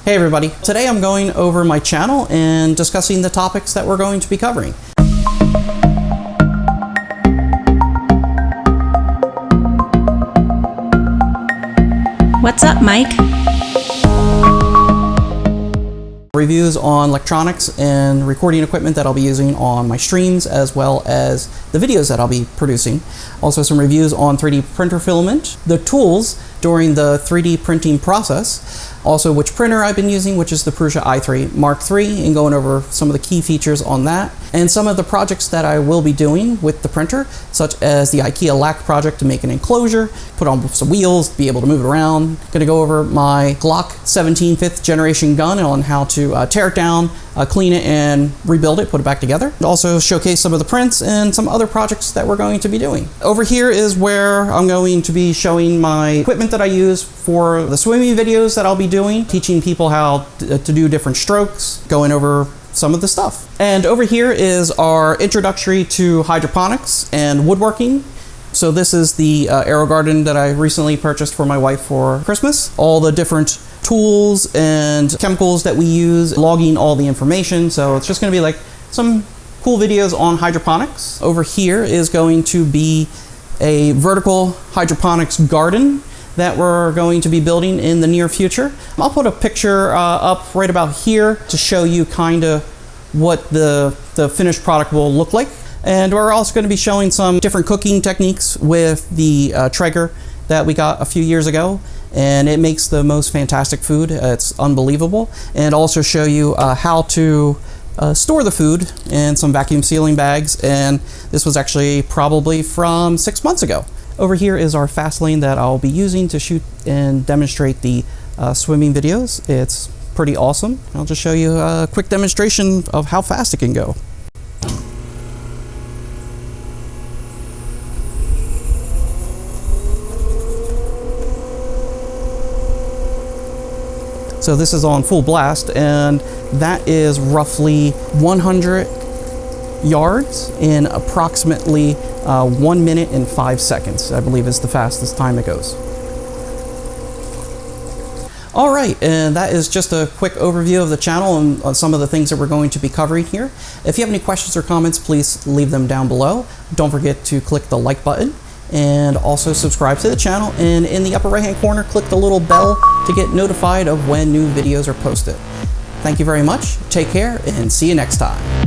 Hey everybody, today I'm going over my channel and discussing the topics that we're going to be covering. What's up, Mike? Reviews on electronics and recording equipment that I'll be using on my streams, as well as the videos that I'll be producing. Also some reviews on 3D printer filament, the tools during the 3D printing process, also which printer I've been using, which is the Prusa i3 Mark III, and going over some of the key features on that, and some of the projects that I will be doing with the printer, such as the IKEA LAC project to make an enclosure, put on some wheels, be able to move it around. Going to go over my Glock 17 5th generation gun on how to tear it down, clean it, and rebuild it, put it back together. Also showcase some of the prints and some other projects that we're going to be doing. Over here is where I'm going to be showing my equipment that I use for the swimming videos that I'll be doing, teaching people how to do different strokes, going over some of the stuff. And over here is our introductory to hydroponics and woodworking. So this is the Aero Garden that I recently purchased for my wife for Christmas. All the different tools and chemicals that we use, logging all the information. So it's just going to be like some cool videos on hydroponics. Over here is going to be a vertical hydroponics garden that we're going to be building in the near future. I'll put a picture up right about here to show you kind of what the finished product will look like. And we're also going to be showing some different cooking techniques with the Traeger that we got a few years ago, and it makes the most fantastic food. It's unbelievable. And also show you how to store the food in some vacuum sealing bags, and this was actually probably from 6 months ago. Over here is our fast lane that I'll be using to shoot and demonstrate the swimming videos. It's pretty awesome. I'll just show you a quick demonstration of how fast it can go. So this is on full blast, and that is roughly 100 yards in approximately 1 minute and 5 seconds, I believe is the fastest time it goes. All right, and that is just a quick overview of the channel and some of the things that we're going to be covering here. If you have any questions or comments, please leave them down below. Don't forget to click the like button and also subscribe to the channel. And in the upper right hand corner, click the little bell to get notified of when new videos are posted. Thank you very much, take care, and see you next time.